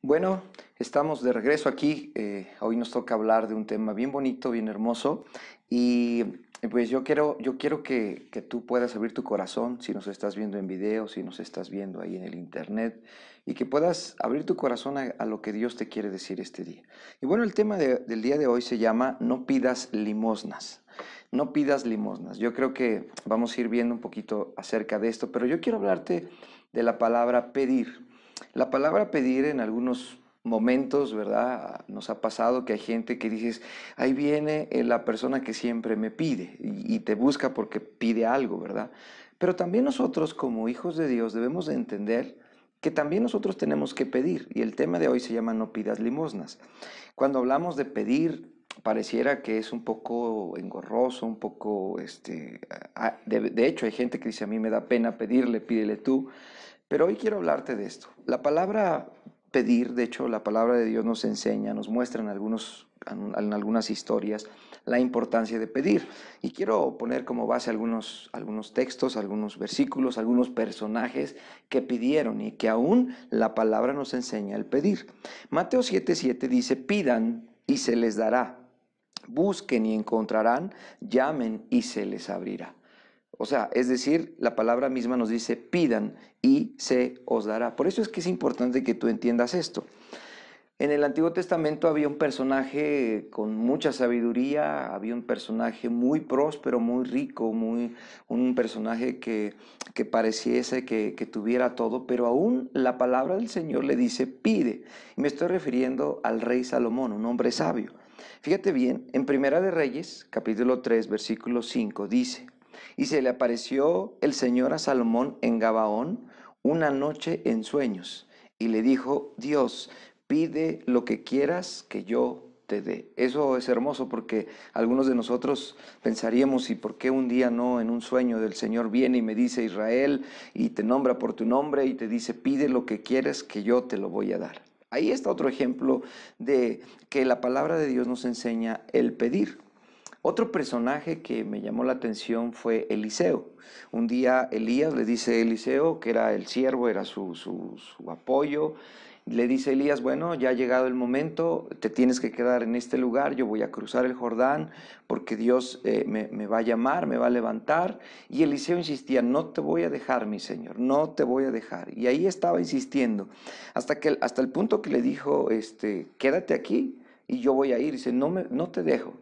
Bueno, estamos de regreso aquí. Hoy nos toca hablar de un tema bien bonito, bien hermoso. Y pues yo quiero que tú puedas abrir tu corazón si nos estás viendo en video, si nos estás viendo ahí en el internet, y que puedas abrir tu corazón a lo que Dios te quiere decir este día. Y bueno, el tema del día de hoy se llama No pidas limosnas. No pidas limosnas. Yo creo que vamos a ir viendo un poquito acerca de esto, pero yo quiero hablarte de la palabra pedir. La palabra pedir en algunos momentos, ¿verdad? Nos ha pasado que hay gente que dices, ahí viene la persona que siempre me pide y te busca porque pide algo, ¿verdad? Pero también nosotros como hijos de Dios debemos de entender que también nosotros tenemos que pedir y el tema de hoy se llama No pidas limosnas. Cuando hablamos de pedir, pareciera que es un poco engorroso, un poco, de hecho hay gente que dice, a mí me da pena pedirle, pídele tú, pero hoy quiero hablarte de esto. La palabra pedir, de hecho, la palabra de Dios nos enseña, nos muestra en algunas historias la importancia de pedir. Y quiero poner como base algunos textos, algunos versículos, algunos personajes que pidieron y que aún la palabra nos enseña el pedir. Mateo 7:7 dice, pidan y se les dará. Busquen y encontrarán, llamen y se les abrirá. O sea, es decir, la palabra misma nos dice, pidan y se os dará. Por eso es que es importante que tú entiendas esto. En el Antiguo Testamento había un personaje con mucha sabiduría, había un personaje muy próspero, muy rico, un personaje que pareciese que tuviera todo, pero aún la palabra del Señor le dice, pide. Y me estoy refiriendo al rey Salomón, un hombre sabio. Fíjate bien, en Primera de Reyes, capítulo 3, versículo 5, dice, y se le apareció el Señor a Salomón en Gabaón una noche en sueños, y le dijo, Dios, pide lo que quieras que yo te dé. Eso es hermoso porque algunos de nosotros pensaríamos, ¿y por qué un día no en un sueño del Señor viene y me dice Israel y te nombra por tu nombre y te dice, pide lo que quieras que yo te lo voy a dar? Ahí está otro ejemplo de que la palabra de Dios nos enseña el pedir. Otro personaje que me llamó la atención fue Eliseo. Un día Elías le dice a Eliseo, que era el siervo, era su apoyo, le dice Elías, bueno, ya ha llegado el momento, te tienes que quedar en este lugar, yo voy a cruzar el Jordán porque Dios me va a llamar, me va a levantar. Y Eliseo insistía, no te voy a dejar, mi Señor, no te voy a dejar. Y ahí estaba insistiendo, hasta el punto que le dijo, quédate aquí y yo voy a ir. Dice, no te dejo.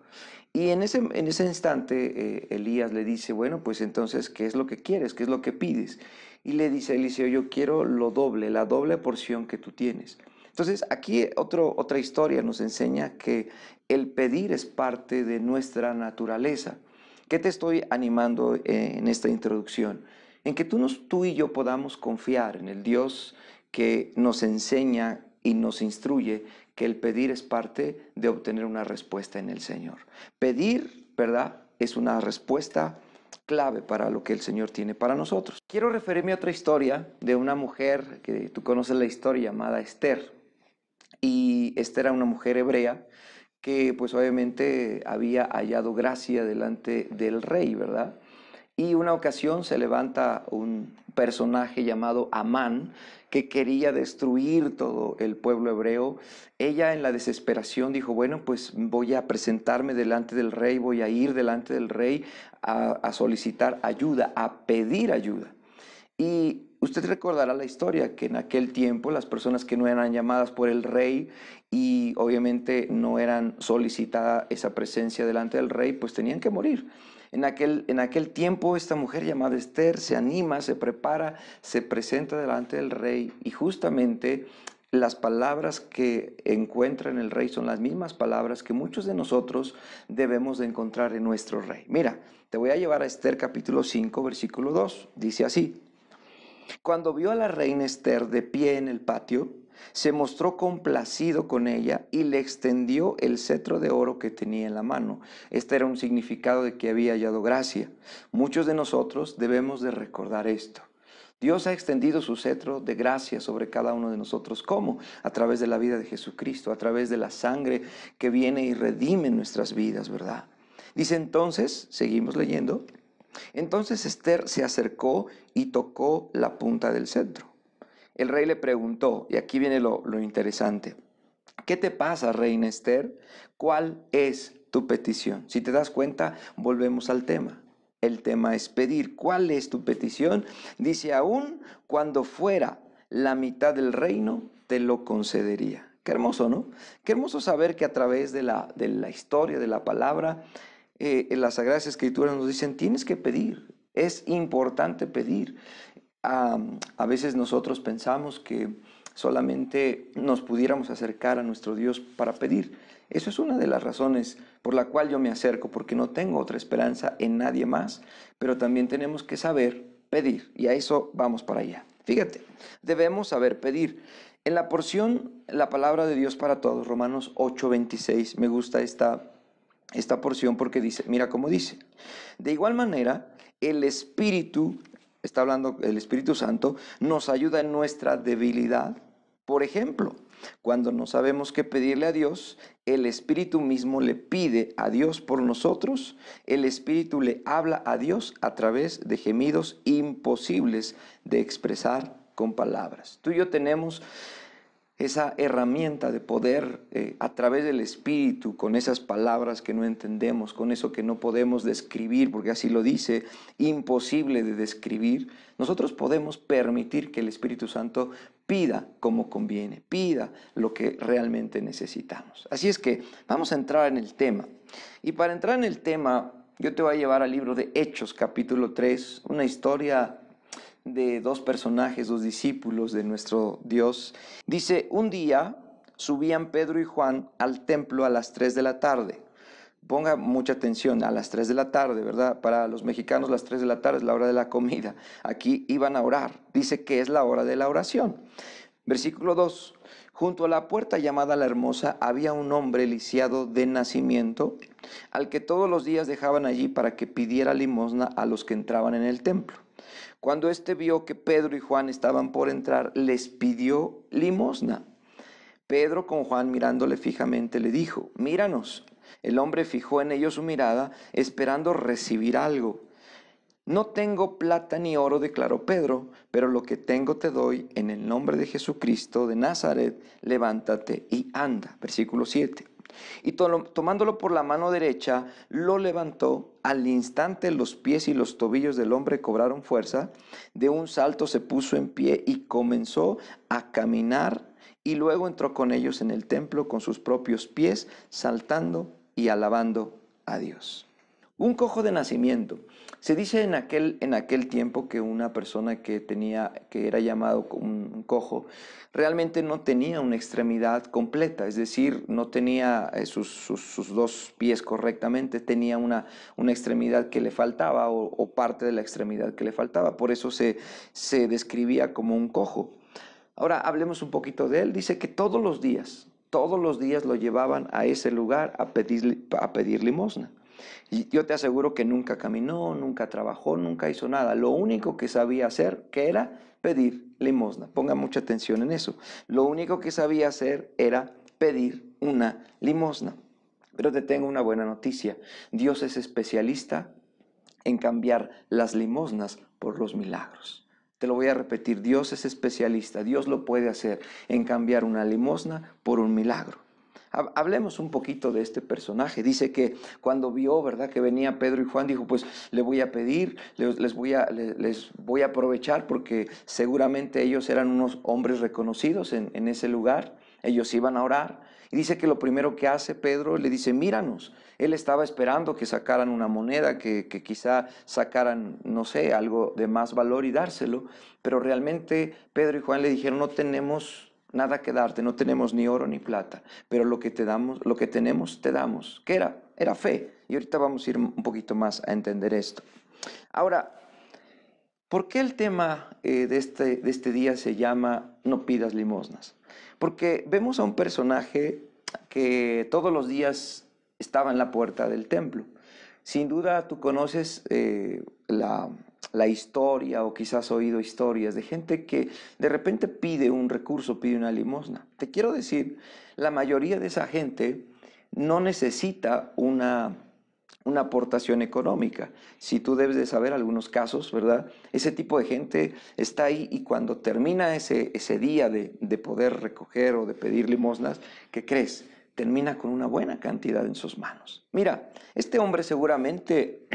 Y en ese instante Elías le dice, bueno, pues entonces, ¿qué es lo que quieres? ¿Qué es lo que pides? Y le dice Eliseo, yo quiero lo doble, la doble porción que tú tienes. Entonces, aquí otra historia nos enseña que el pedir es parte de nuestra naturaleza. ¿Qué te estoy animando en esta introducción? En que tú y yo podamos confiar en el Dios que nos enseña y nos instruye que el pedir es parte de obtener una respuesta en el Señor. Pedir, ¿verdad? Es una respuesta clave para lo que el Señor tiene para nosotros. Quiero referirme a otra historia de una mujer que tú conoces la historia llamada Esther. Y Esther era una mujer hebrea que pues obviamente había hallado gracia delante del rey, ¿verdad? Y una ocasión se levanta un personaje llamado Amán que quería destruir todo el pueblo hebreo. Ella en la desesperación dijo, bueno, pues voy a presentarme delante del rey, voy a ir delante del rey a solicitar ayuda, a pedir ayuda. Y usted recordará la historia que en aquel tiempo las personas que no eran llamadas por el rey y obviamente no eran solicitada esa presencia delante del rey, pues tenían que morir. En aquel tiempo esta mujer llamada Esther se anima, se prepara, se presenta delante del rey y justamente las palabras que encuentra en el rey son las mismas palabras que muchos de nosotros debemos de encontrar en nuestro rey. Mira, te voy a llevar a Esther capítulo 5, versículo 2. Dice así. Cuando vio a la reina Esther de pie en el patio, se mostró complacido con ella y le extendió el cetro de oro que tenía en la mano. Este era un significado de que había hallado gracia. Muchos de nosotros debemos de recordar esto. Dios ha extendido su cetro de gracia sobre cada uno de nosotros. ¿Cómo? A través de la vida de Jesucristo, a través de la sangre que viene y redime nuestras vidas, ¿verdad? Dice entonces, seguimos leyendo, entonces Esther se acercó y tocó la punta del cetro. el rey le preguntó, y aquí viene lo interesante, ¿qué te pasa, reina Esther? ¿Cuál es tu petición? Si te das cuenta, volvemos al tema. El tema es pedir. ¿Cuál es tu petición? Dice, aún cuando fuera la mitad del reino, te lo concedería. Qué hermoso, ¿no? Qué hermoso saber que a través de la historia, de la palabra, en las Sagradas Escrituras nos dicen, tienes que pedir. Es importante pedir. A veces nosotros pensamos que solamente nos pudiéramos acercar a nuestro Dios para pedir. Eso es una de las razones por la cual yo me acerco, porque no tengo otra esperanza en nadie más, pero también tenemos que saber pedir, y a eso vamos para allá. Fíjate, debemos saber pedir. En la porción, la palabra de Dios para todos, Romanos 8:26, me gusta esta porción porque dice, mira cómo dice, de igual manera, el Espíritu, está hablando el Espíritu Santo, nos ayuda en nuestra debilidad. Por ejemplo, cuando no sabemos qué pedirle a Dios, el Espíritu mismo le pide a Dios por nosotros, el Espíritu le habla a Dios a través de gemidos imposibles de expresar con palabras. Tú y yo tenemos esa herramienta de poder a través del Espíritu, con esas palabras que no entendemos, con eso que no podemos describir, porque así lo dice, imposible de describir, nosotros podemos permitir que el Espíritu Santo pida como conviene, pida lo que realmente necesitamos. Así es que vamos a entrar en el tema. Y para entrar en el tema, yo te voy a llevar al libro de Hechos, capítulo 3, una historia de dos personajes, dos discípulos de nuestro Dios. Dice, un día subían Pedro y Juan al templo a las 3 de la tarde. Ponga mucha atención, a las 3 de la tarde, ¿verdad? Para los mexicanos las 3 de la tarde es la hora de la comida. Aquí iban a orar. Dice que es la hora de la oración. Versículo 2. Junto a la puerta llamada La Hermosa había un hombre lisiado de nacimiento, al que todos los días dejaban allí para que pidiera limosna a los que entraban en el templo. Cuando éste vio que Pedro y Juan estaban por entrar, les pidió limosna. Pedro, con Juan mirándole fijamente, le dijo, míranos. El hombre fijó en ellos su mirada, esperando recibir algo. No tengo plata ni oro, declaró Pedro, pero lo que tengo te doy en el nombre de Jesucristo de Nazaret, levántate y anda. Versículo 7. Y tomándolo por la mano derecha, lo levantó. Al instante los pies y los tobillos del hombre cobraron fuerza. De un salto se puso en pie y comenzó a caminar. Y luego entró con ellos en el templo con sus propios pies, saltando y alabando a Dios. Un cojo de nacimiento. Se dice en aquel tiempo que una persona que era llamado un cojo, realmente no tenía una extremidad completa, es decir, no tenía sus dos pies correctamente, tenía una extremidad que le faltaba o parte de la extremidad que le faltaba, por eso se describía como un cojo. Ahora hablemos un poquito de él. Dice que todos los días lo llevaban a ese lugar a pedir limosna. Y yo te aseguro que nunca caminó, nunca trabajó, nunca hizo nada. Lo único que sabía hacer, que era pedir limosna. Ponga mucha atención en eso. Lo único que sabía hacer era pedir una limosna. Pero te tengo una buena noticia. Dios es especialista en cambiar las limosnas por los milagros. Te lo voy a repetir, Dios es especialista, Dios lo puede hacer en cambiar una limosna por un milagro. Hablemos un poquito de este personaje. Dice que cuando vio, ¿verdad?, que venía Pedro y Juan, dijo, pues le voy a pedir, les voy a aprovechar porque seguramente ellos eran unos hombres reconocidos en ese lugar. Ellos iban a orar. Y dice que lo primero que hace Pedro, le dice, míranos. Él estaba esperando que sacaran una moneda, que quizá sacaran, no sé, algo de más valor y dárselo. Pero realmente Pedro y Juan le dijeron, no tenemos nada que darte, no tenemos ni oro ni plata, pero lo que tenemos, te damos. ¿Qué era? Era fe. Y ahorita vamos a ir un poquito más a entender esto. Ahora, ¿por qué el tema de este día se llama No pidas limosnas? Porque vemos a un personaje que todos los días estaba en la puerta del templo. Sin duda tú conoces la historia o quizás has oído historias de gente que de repente pide un recurso, pide una limosna. Te quiero decir, la mayoría de esa gente no necesita una aportación económica. Si tú debes de saber algunos casos, ¿verdad? Ese tipo de gente está ahí y cuando termina ese día de poder recoger o de pedir limosnas, ¿qué crees? Termina con una buena cantidad en sus manos. Mira, este hombre seguramente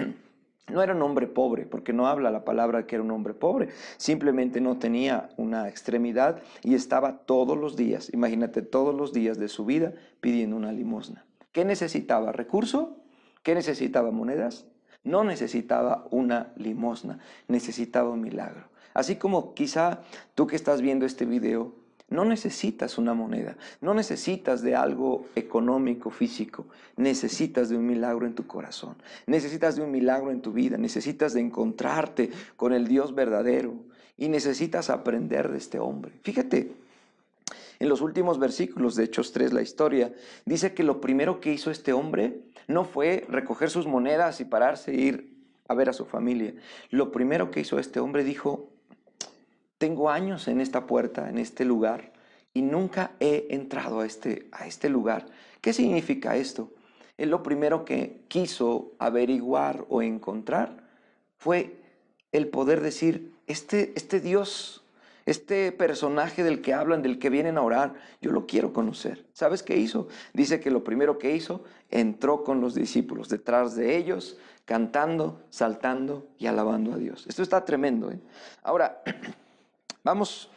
no era un hombre pobre, porque no habla la palabra que era un hombre pobre, simplemente no tenía una extremidad y estaba todos los días, imagínate, todos los días de su vida pidiendo una limosna. ¿Qué necesitaba? ¿Recurso? ¿Qué necesitaba? ¿Monedas? No necesitaba una limosna, necesitaba un milagro. Así como quizá tú que estás viendo este video, no necesitas una moneda, no necesitas de algo económico, físico, necesitas de un milagro en tu corazón, necesitas de un milagro en tu vida, necesitas de encontrarte con el Dios verdadero y necesitas aprender de este hombre. Fíjate, en los últimos versículos de Hechos 3, la historia, dice que lo primero que hizo este hombre no fue recoger sus monedas y pararse e ir a ver a su familia. Lo primero que hizo este hombre dijo, tengo años en esta puerta, en este lugar, y nunca he entrado a este lugar. ¿Qué significa esto? Él lo primero que quiso averiguar o encontrar fue el poder decir, este Dios, este personaje del que hablan, del que vienen a orar, yo lo quiero conocer. ¿Sabes qué hizo? Dice que lo primero que hizo, entró con los discípulos detrás de ellos, cantando, saltando y alabando a Dios. Esto está tremendo, ¿eh? Ahora, vamos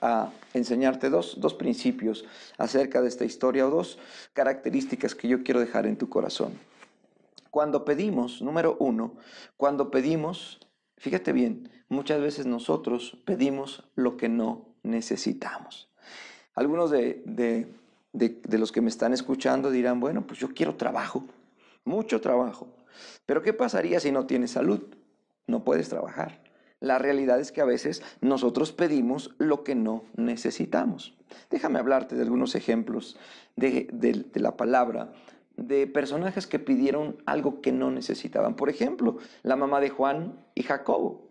a enseñarte dos principios acerca de esta historia o dos características que yo quiero dejar en tu corazón. Cuando pedimos, número uno, cuando pedimos, fíjate bien, muchas veces nosotros pedimos lo que no necesitamos. Algunos de los que me están escuchando dirán, bueno, pues yo quiero trabajo, mucho trabajo. Pero ¿qué pasaría si no tienes salud? No puedes trabajar. La realidad es que a veces nosotros pedimos lo que no necesitamos. Déjame hablarte de algunos ejemplos de la palabra, de personajes que pidieron algo que no necesitaban. Por ejemplo, la mamá de Juan y Jacobo.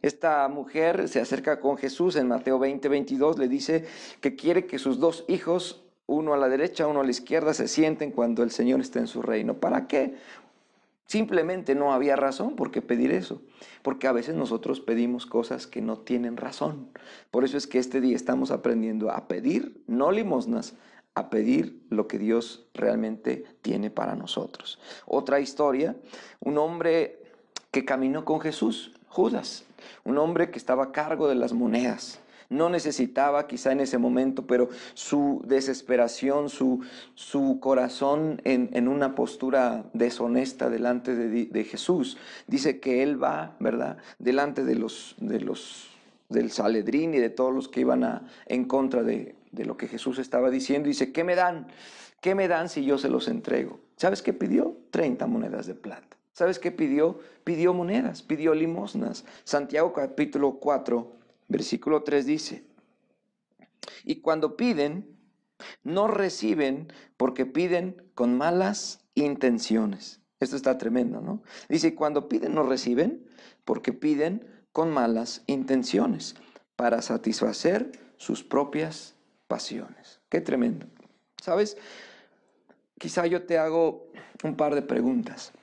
Esta mujer se acerca con Jesús en Mateo 20:22, le dice que quiere que sus dos hijos, uno a la derecha, uno a la izquierda, se sienten cuando el Señor esté en su reino. ¿Para qué? Simplemente no había razón por qué pedir eso, porque a veces nosotros pedimos cosas que no tienen razón. Por eso es que este día estamos aprendiendo a pedir, no limosnas, a pedir lo que Dios realmente tiene para nosotros. Otra historia, un hombre que caminó con Jesús, Judas, un hombre que estaba a cargo de las monedas. No necesitaba quizá en ese momento, pero su desesperación, su corazón en una postura deshonesta delante de Jesús, dice que él va, ¿verdad?, delante del Sanedrín y de todos los que iban en contra de lo que Jesús estaba diciendo. Dice, ¿qué me dan? ¿Qué me dan si yo se los entrego? ¿Sabes qué pidió? 30 monedas de plata. ¿Sabes qué pidió? Pidió monedas, pidió limosnas. Santiago capítulo 4, versículo 3 dice, y cuando piden, no reciben porque piden con malas intenciones. Esto está tremendo, ¿no? Dice, cuando piden, no reciben porque piden con malas intenciones para satisfacer sus propias pasiones. Qué tremendo. ¿Sabes? Quizá yo te hago un par de preguntas.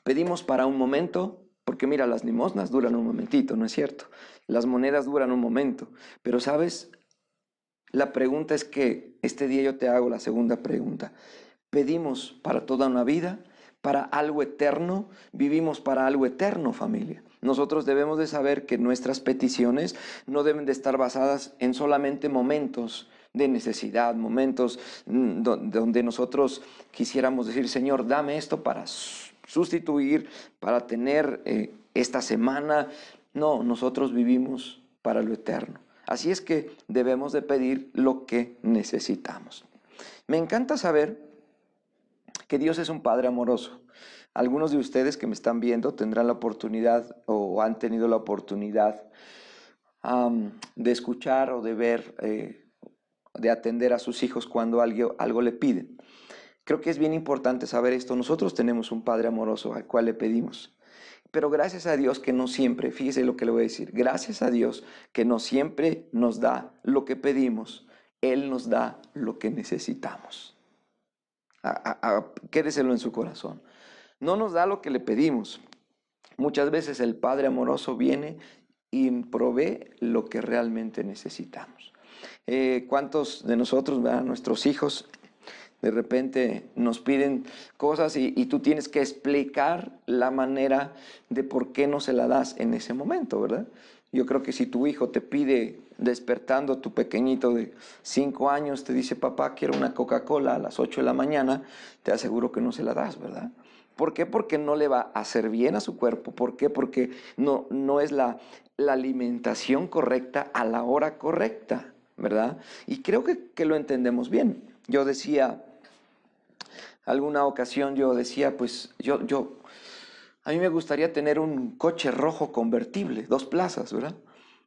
Pedimos para un momento, porque mira, las limosnas duran un momentito, ¿no es cierto? Las monedas duran un momento, pero ¿sabes? La pregunta es que este día yo te hago la segunda pregunta. ¿Pedimos para toda una vida? ¿Para algo eterno? ¿Vivimos para algo eterno, familia? Nosotros debemos de saber que nuestras peticiones no deben de estar basadas en solamente momentos de necesidad, momentos donde nosotros quisiéramos decir, Señor, dame esto para sustituir, para tener esta semana. No, nosotros vivimos para lo eterno. Así es que debemos de pedir lo que necesitamos. Me encanta saber que Dios es un Padre amoroso. Algunos de ustedes que me están viendo tendrán la oportunidad o han tenido la oportunidad de escuchar o de ver, de atender a sus hijos cuando algo le piden. Creo que es bien importante saber esto. Nosotros tenemos un Padre amoroso al cual le pedimos. Pero gracias a Dios que no siempre, fíjese lo que le voy a decir, gracias a Dios que no siempre nos da lo que pedimos, Él nos da lo que necesitamos. Quédeselo en su corazón. No nos da lo que le pedimos. Muchas veces el Padre amoroso viene y provee lo que realmente necesitamos. ¿Cuántos de nosotros, ¿verdad? Nuestros hijos, de repente nos piden cosas y tú tienes que explicar la manera de por qué no se la das en ese momento, ¿verdad? Yo creo que si tu hijo te pide, despertando, tu pequeñito de 5 años, te dice, papá, quiero una Coca-Cola a las 8 de la mañana, te aseguro que no se la das, ¿verdad? ¿Por qué? Porque no le va a hacer bien a su cuerpo. ¿Por qué? Porque no es la alimentación correcta a la hora correcta, ¿verdad? Y creo que lo entendemos bien. Yo decía, alguna ocasión yo decía, pues a mí me gustaría tener un coche rojo convertible, 2 plazas, ¿verdad?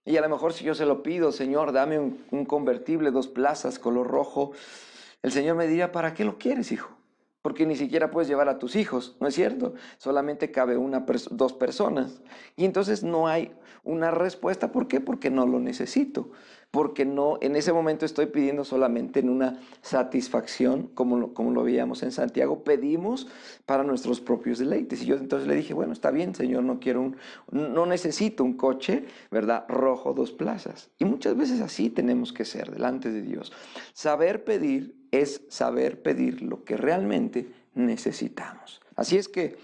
Y a lo mejor si yo se lo pido, Señor, dame un convertible, 2 plazas, color rojo, el Señor me diría, ¿para qué lo quieres, hijo? Porque ni siquiera puedes llevar a tus hijos, ¿no es cierto? Solamente cabe 2 personas. Y entonces no hay una respuesta. ¿Por qué? Porque no lo necesito. Porque no, en ese momento estoy pidiendo solamente en una satisfacción, como lo veíamos en Santiago, pedimos para nuestros propios deleites. Y yo entonces le dije, bueno, está bien, Señor, no necesito un coche, ¿verdad? Rojo, 2 plazas. Y muchas veces así tenemos que ser delante de Dios. Saber pedir es saber pedir lo que realmente necesitamos. Así es que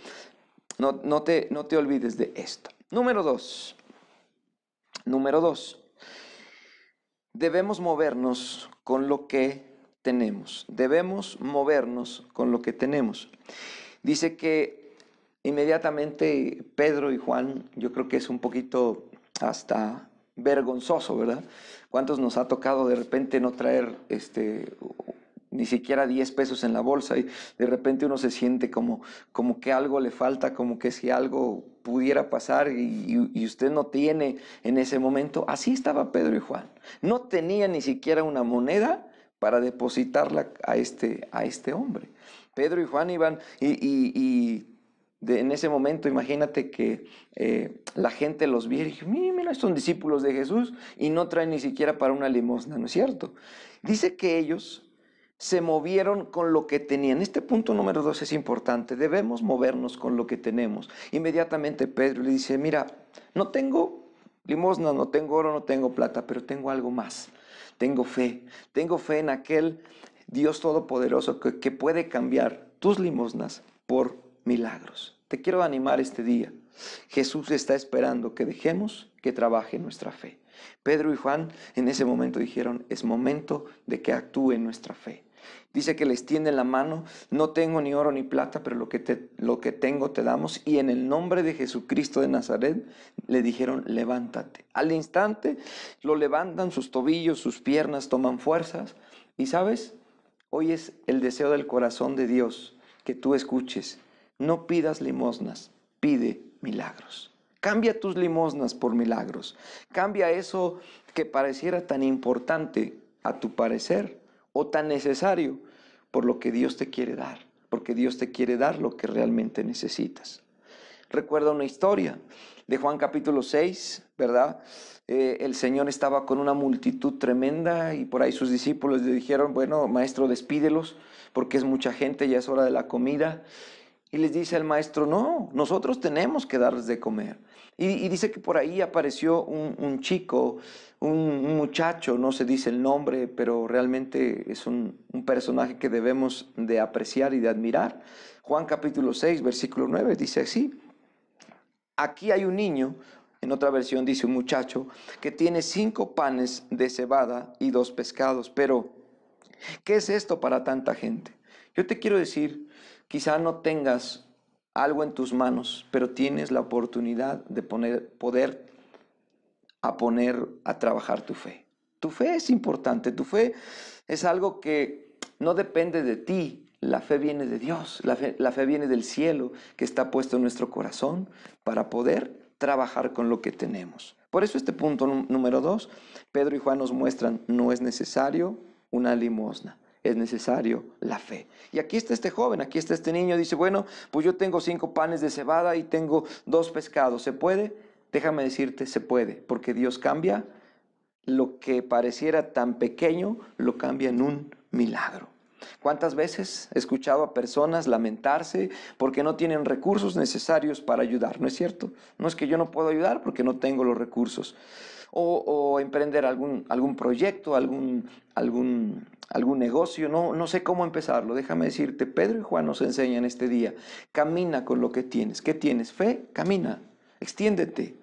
no te olvides de esto. Número dos, debemos movernos con lo que tenemos. Debemos movernos con lo que tenemos. Dice que inmediatamente Pedro y Juan, yo creo que es un poquito hasta vergonzoso, ¿verdad? ¿Cuántos nos ha tocado de repente no traer ni siquiera 10 pesos en la bolsa y de repente uno se siente como que algo le falta, como que si algo pudiera pasar y usted no tiene en ese momento? Así estaba Pedro y Juan. No tenía ni siquiera una moneda para depositarla a este hombre. Pedro y Juan iban en ese momento, imagínate que la gente los viera y dije, mira, son discípulos de Jesús y no traen ni siquiera para una limosna, ¿no es cierto? Dice que ellos se movieron con lo que tenían. Este punto número 2 es importante. Debemos movernos con lo que tenemos. Inmediatamente Pedro le dice, mira, no tengo limosna, no tengo oro, no tengo plata, pero tengo algo más. Tengo fe. Tengo fe en aquel Dios todopoderoso que puede cambiar tus limosnas por milagros. Te quiero animar este día. Jesús está esperando que dejemos que trabaje nuestra fe. Pedro y Juan en ese momento dijeron, es momento de que actúe nuestra fe. Dice que les tiende la mano, no tengo ni oro ni plata, pero lo que tengo te damos. Y en el nombre de Jesucristo de Nazaret le dijeron, levántate. Al instante lo levantan, sus tobillos, sus piernas toman fuerzas. Y sabes, hoy es el deseo del corazón de Dios que tú escuches. No pidas limosnas, pide milagros. Cambia tus limosnas por milagros. Cambia eso que pareciera tan importante a tu parecer o tan necesario por lo que Dios te quiere dar, porque Dios te quiere dar lo que realmente necesitas. Recuerda una historia de Juan capítulo 6, ¿verdad? El Señor estaba con una multitud tremenda y por ahí sus discípulos le dijeron, bueno, maestro, despídelos porque es mucha gente, ya es hora de la comida. Y les dice el maestro, no, nosotros tenemos que darles de comer. Y dice que por ahí apareció un chico, un muchacho, no se dice el nombre, pero realmente es un personaje que debemos de apreciar y de admirar. Juan capítulo 6, versículo 9, dice así, aquí hay un niño, en otra versión dice un muchacho, que tiene 5 panes de cebada y 2 pescados, pero ¿qué es esto para tanta gente? Yo te quiero decir, quizá no tengas algo en tus manos, pero tienes la oportunidad de poder poner a trabajar tu fe. Tu fe es importante, tu fe es algo que no depende de ti. La fe viene de Dios, la fe viene del cielo que está puesto en nuestro corazón para poder trabajar con lo que tenemos. Por eso este punto número 2, Pedro y Juan nos muestran, no es necesario una limosna, es necesario la fe. Y aquí está este joven, aquí está este niño, dice, bueno, pues yo tengo 5 panes de cebada y tengo 2 pescados, ¿se puede? Déjame decirte, se puede, porque Dios cambia lo que pareciera tan pequeño, lo cambia en un milagro. ¿Cuántas veces he escuchado a personas lamentarse porque no tienen recursos necesarios para ayudar? ¿No es cierto? No es que yo no puedo ayudar porque no tengo los recursos. O emprender algún proyecto, algún negocio, no sé cómo empezarlo. Déjame decirte, Pedro y Juan nos enseñan este día, camina con lo que tienes. ¿Qué tienes? Fe, camina, extiéndete.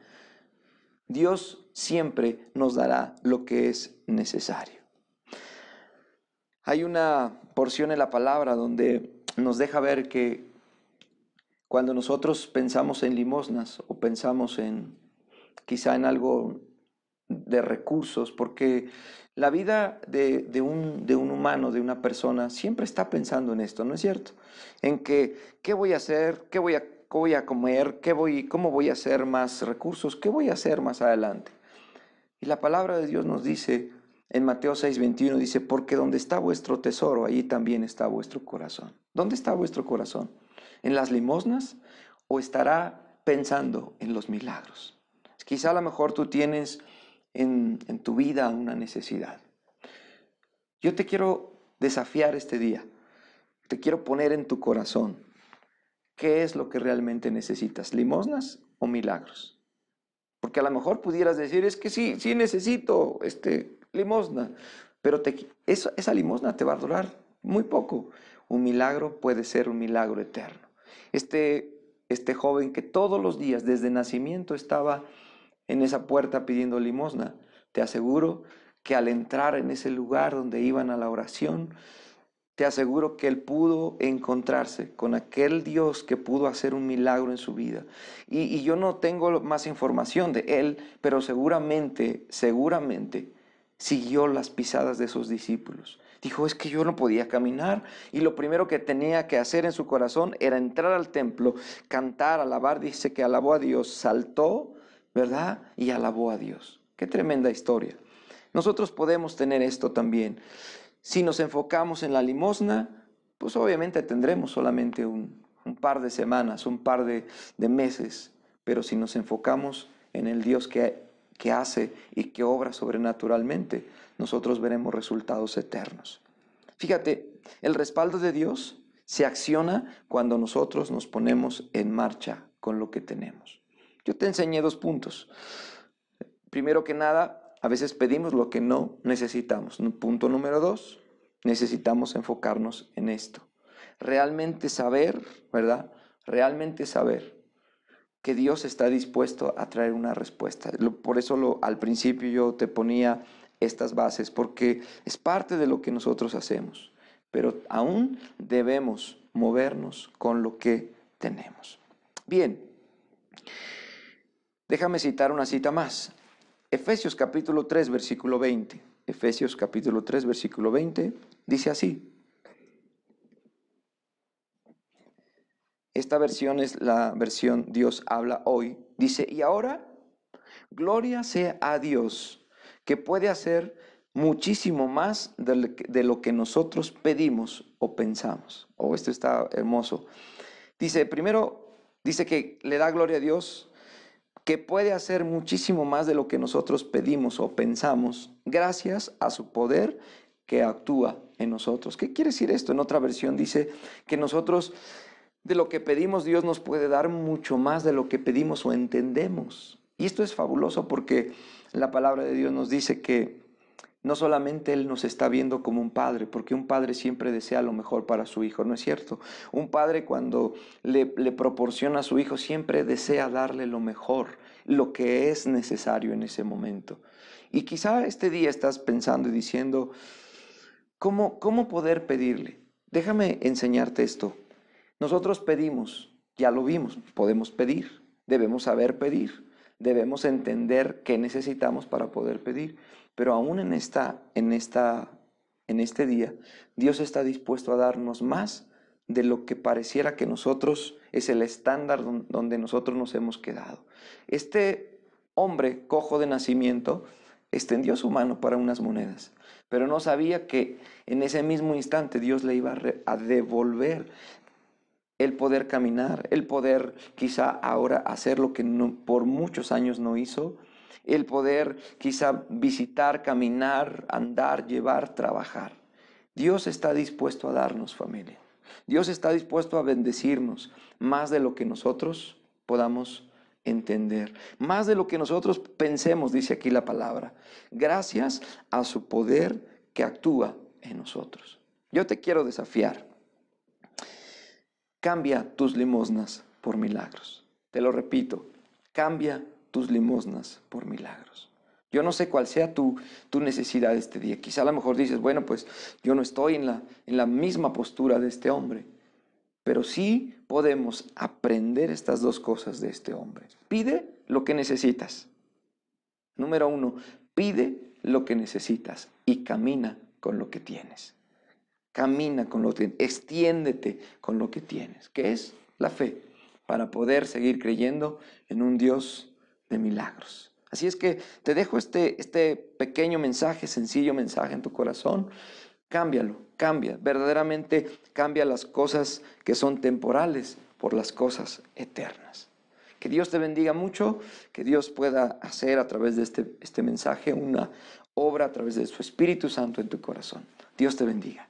Dios siempre nos dará lo que es necesario. Hay una porción en la palabra donde nos deja ver que cuando nosotros pensamos en limosnas o pensamos quizá en algo de recursos, porque la vida de un humano, de una persona, siempre está pensando en esto, ¿no es cierto? En que, ¿qué voy a hacer? ¿Qué voy a comer? ¿Cómo voy a hacer más recursos? ¿Qué voy a hacer más adelante? Y la palabra de Dios nos dice, en Mateo 6:21, dice, porque donde está vuestro tesoro, allí también está vuestro corazón. ¿Dónde está vuestro corazón? ¿En las limosnas o estará pensando en los milagros? Quizá a lo mejor tú tienes en tu vida una necesidad. Yo te quiero desafiar este día. Te quiero poner en tu corazón. ¿Qué es lo que realmente necesitas? ¿Limosnas o milagros? Porque a lo mejor pudieras decir, es que sí, sí necesito limosna, pero esa limosna te va a durar muy poco. Un milagro puede ser un milagro eterno. Este joven que todos los días desde nacimiento estaba en esa puerta pidiendo limosna, te aseguro que al entrar en ese lugar donde iban a la oración, te aseguro que él pudo encontrarse con aquel Dios que pudo hacer un milagro en su vida. Y yo no tengo más información de él, pero seguramente siguió las pisadas de sus discípulos. Dijo, es que yo no podía caminar y lo primero que tenía que hacer en su corazón era entrar al templo, cantar, alabar. Dice que alabó a Dios, saltó, ¿verdad? Y alabó a Dios. Qué tremenda historia. Nosotros podemos tener esto también. Si nos enfocamos en la limosna, pues obviamente tendremos solamente un par de semanas, un par de meses, pero si nos enfocamos en el Dios que hace y que obra sobrenaturalmente, nosotros veremos resultados eternos. Fíjate, el respaldo de Dios se acciona cuando nosotros nos ponemos en marcha con lo que tenemos. Yo te enseñé 2 puntos. Primero que nada, a veces pedimos lo que no necesitamos. Punto número 2, necesitamos enfocarnos en esto. Realmente saber, ¿verdad? Realmente saber que Dios está dispuesto a traer una respuesta. Por eso al principio yo te ponía estas bases, porque es parte de lo que nosotros hacemos. Pero aún debemos movernos con lo que tenemos. Bien, déjame citar una cita más. Efesios capítulo 3, versículo 20. Efesios capítulo 3, versículo 20, dice así. Esta versión es la versión Dios habla hoy. Dice, y ahora, gloria sea a Dios, que puede hacer muchísimo más de lo que nosotros pedimos o pensamos. Oh, esto está hermoso. Dice, primero, dice que le da gloria a Dios, que puede hacer muchísimo más de lo que nosotros pedimos o pensamos, gracias a su poder que actúa en nosotros. ¿Qué quiere decir esto? En otra versión dice que nosotros, de lo que pedimos, Dios nos puede dar mucho más de lo que pedimos o entendemos. Y esto es fabuloso porque la palabra de Dios nos dice que no solamente Él nos está viendo como un padre, porque un padre siempre desea lo mejor para su hijo, ¿no es cierto? Un padre cuando le proporciona a su hijo siempre desea darle lo mejor, lo que es necesario en ese momento. Y quizá este día estás pensando y diciendo, ¿cómo poder pedirle? Déjame enseñarte esto. Nosotros pedimos, ya lo vimos, podemos pedir, debemos saber pedir, debemos entender qué necesitamos para poder pedir, pero aún en este día, Dios está dispuesto a darnos más de lo que pareciera que nosotros es el estándar donde nosotros nos hemos quedado. Este hombre cojo de nacimiento extendió su mano para unas monedas, pero no sabía que en ese mismo instante Dios le iba a devolver el poder caminar, el poder quizá ahora hacer lo que por muchos años no hizo, el poder quizá visitar, caminar, andar, llevar, trabajar. Dios está dispuesto a darnos, familia. Dios está dispuesto a bendecirnos más de lo que nosotros podamos entender, más de lo que nosotros pensemos, dice aquí la palabra, gracias a su poder que actúa en nosotros. Yo te quiero desafiar. Cambia tus limosnas por milagros. Te lo repito, cambia tus limosnas por milagros. Yo no sé cuál sea tu necesidad este día. Quizá a lo mejor dices, bueno, pues yo no estoy en la misma postura de este hombre. Pero sí podemos aprender estas dos cosas de este hombre. Pide lo que necesitas. Número 1, pide lo que necesitas y camina con lo que tienes. Camina con lo que tienes, extiéndete con lo que tienes, que es la fe, para poder seguir creyendo en un Dios de milagros. Así es que te dejo este pequeño mensaje, sencillo mensaje en tu corazón. Cámbialo, cambia, verdaderamente cambia las cosas que son temporales por las cosas eternas. Que Dios te bendiga mucho, que Dios pueda hacer a través de este mensaje una obra a través de su Espíritu Santo en tu corazón. Dios te bendiga.